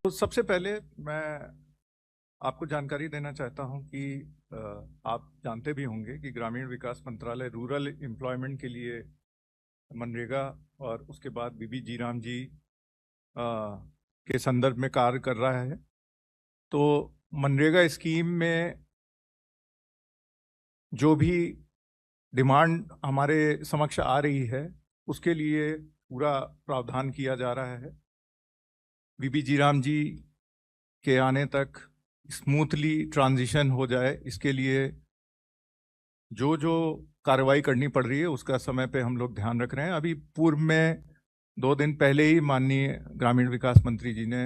तो सबसे पहले मैं आपको जानकारी देना चाहता हूं कि आप जानते भी होंगे कि ग्रामीण विकास मंत्रालय रूरल एम्प्लॉयमेंट के लिए मनरेगा और उसके बाद बीबी जीराम जी के संदर्भ में कार्य कर रहा है। तो मनरेगा स्कीम में जो भी डिमांड हमारे समक्ष आ रही है उसके लिए पूरा प्रावधान किया जा रहा है। बीबी जीराम जी के आने तक स्मूथली ट्रांजिशन हो जाए, इसके लिए जो जो कार्रवाई करनी पड़ रही है उसका समय पे हम लोग ध्यान रख रहे हैं। अभी पूर्व में 2 दिन पहले ही माननीय ग्रामीण विकास मंत्री जी ने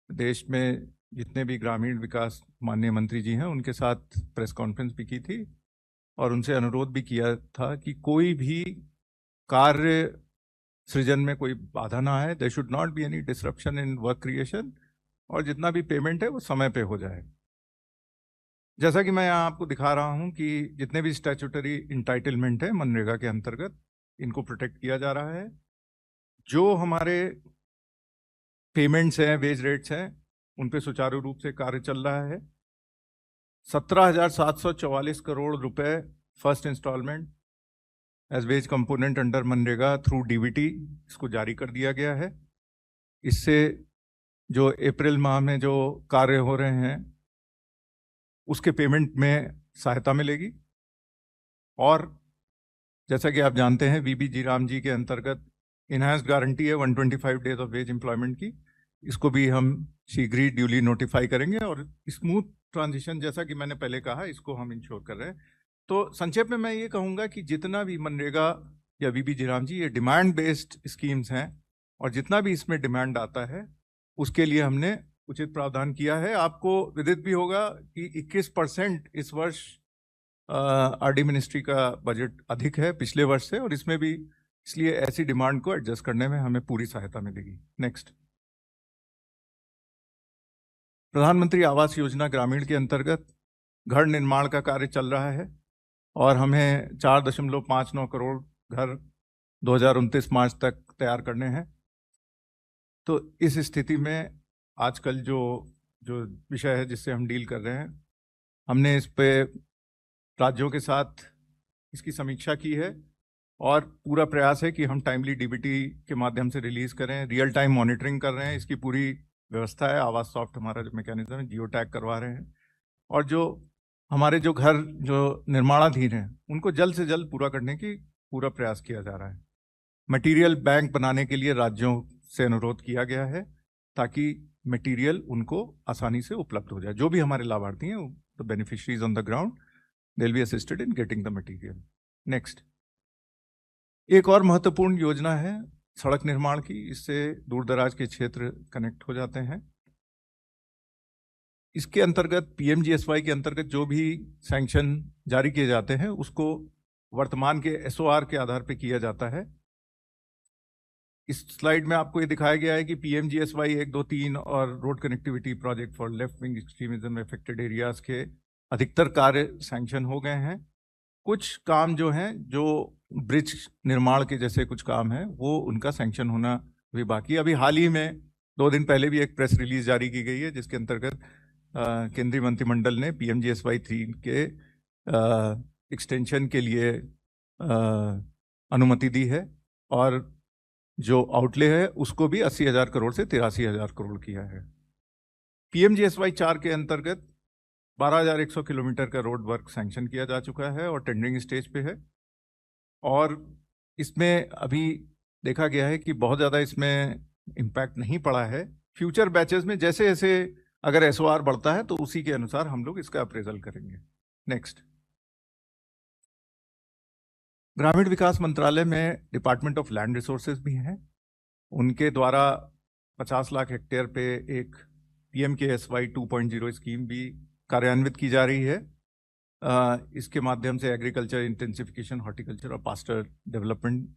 देश में जितने भी ग्रामीण विकास माननीय मंत्री जी हैं उनके साथ प्रेस कॉन्फ्रेंस भी की थी और उनसे अनुरोध भी किया था कि कोई भी कार्य सृजन में कोई बाधा ना आए, there should not be any disruption in work creation, और जितना भी पेमेंट है वो समय पे हो जाए। जैसा कि मैं यहाँ आपको दिखा रहा हूँ कि जितने भी स्टैट्यूटरी इंटाइटलमेंट है मनरेगा के अंतर्गत इनको प्रोटेक्ट किया जा रहा है। जो हमारे पेमेंट्स हैं, वेज रेट्स हैं, उन पे सुचारू रूप से कार्य चल रहा है। 17,744 करोड़ रुपए first instalment as wage component under मनरेगा थ्रू डीबीटी इसको जारी कर दिया गया है। इससे जो अप्रैल माह में जो कार्य हो रहे हैं उसके पेमेंट में सहायता मिलेगी। और जैसा कि आप जानते हैं बीबी जीराम जी के अंतर्गत इनहैंस्ड गारंटी है 125 डेज ऑफ वेज एम्प्लॉयमेंट की, इसको भी हम शीघ्र ही ड्यूली नोटिफाई करेंगे और स्मूथ ट्रांजिशन जैसा कि मैंने पहले कहा इसको हम इंश्योर कर रहे हैं। तो संक्षेप में मैं ये कहूँगा कि जितना भी मनरेगा या बीबी जीराम जी ये डिमांड बेस्ड स्कीम्स हैं और जितना भी इसमें डिमांड आता है उसके लिए हमने उचित प्रावधान किया है। आपको विदित भी होगा कि 21% इस वर्ष आरडी मिनिस्ट्री का बजट अधिक है पिछले वर्ष से, और इसमें भी इसलिए ऐसी डिमांड को एडजस्ट करने में हमें पूरी सहायता मिलेगी। नेक्स्ट, प्रधानमंत्री आवास योजना ग्रामीण के अंतर्गत घर निर्माण का कार्य चल रहा है और हमें 4.59 करोड़ घर 2029 मार्च तक तैयार करने हैं। तो इस स्थिति में आजकल जो विषय है जिससे हम डील कर रहे हैं, हमने इस पे राज्यों के साथ इसकी समीक्षा की है और पूरा प्रयास है कि हम टाइमली डीबीटी के माध्यम से रिलीज करें। रियल टाइम मॉनिटरिंग कर रहे हैं, इसकी पूरी व्यवस्था है। आवास सॉफ्ट हमारा जो मैकेनिज्म है, जियो टैग करवा रहे हैं और जो हमारे जो घर जो निर्माणाधीन हैं उनको जल्द से जल्द पूरा करने की पूरा प्रयास किया जा रहा है। मटेरियल बैंक बनाने के लिए राज्यों से अनुरोध किया गया है ताकि मटेरियल उनको आसानी से उपलब्ध हो जाए। जो भी हमारे लाभार्थी हैं, the beneficiaries on the ground, they will be assisted in getting the material. Next, एक और महत्वपूर्ण योजना है सड़क निर्माण की, इससे दूर दराज के क्षेत्र कनेक्ट हो जाते हैं। इसके अंतर्गत पीएमजीएसवाई के अंतर्गत जो भी सैंक्शन जारी किए जाते हैं उसको वर्तमान के एसओआर के आधार पर किया जाता है। इस स्लाइड में आपको ये दिखाया गया है कि पीएमजीएसवाई 1, 2, 3 और road connectivity project for left wing extremism affected areas के अधिकतर कार्य सैंक्शन हो गए हैं। कुछ काम जो हैं, जो ब्रिज निर्माण के जैसे कुछ काम हैं, वो उनका सैंक्शन होना भी बाकी। अभी हाल ही में 2 दिन पहले भी एक प्रेस रिलीज जारी की गई है जिसके अंतर्गत केंद्रीय मंत्रिमंडल ने पीएमजीएसवाई 3 के एक्सटेंशन के लिए अनुमति दी है और जो आउटले है उसको भी 80,000 करोड़ से 83,000 करोड़ किया है। पीएमजीएसवाई 4 के अंतर्गत 12,100 किलोमीटर का रोड वर्क सैंक्शन किया जा चुका है और टेंडरिंग स्टेज पे है। और इसमें अभी देखा गया है कि बहुत ज़्यादा इसमें इम्पैक्ट नहीं पड़ा है। फ्यूचर बैचेस में जैसे जैसे अगर एसओआर बढ़ता है तो उसी के अनुसार हम लोग इसका अप्रेजल करेंगे। नेक्स्ट, ग्रामीण विकास मंत्रालय में डिपार्टमेंट ऑफ लैंड रिसोर्सेज भी हैं। उनके द्वारा 50 लाख हेक्टेयर पे एक PMKSY 2.0 स्कीम भी कार्यान्वित की जा रही है। इसके माध्यम से एग्रीकल्चर इंटेंसिफिकेशन, हॉर्टिकल्चर और पास्टर डेवलपमेंट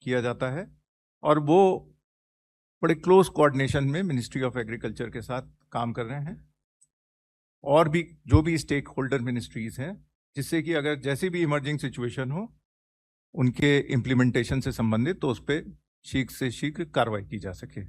किया जाता है और वो बड़े क्लोज कोऑर्डिनेशन में मिनिस्ट्री ऑफ एग्रीकल्चर के साथ काम कर रहे हैं और भी जो भी स्टेक होल्डर मिनिस्ट्रीज हैं, जिससे कि अगर जैसी भी इमर्जिंग सिचुएशन हो उनके इम्प्लीमेंटेशन से संबंधित तो उस पर शीघ्र से शीघ्र कार्रवाई की जा सके।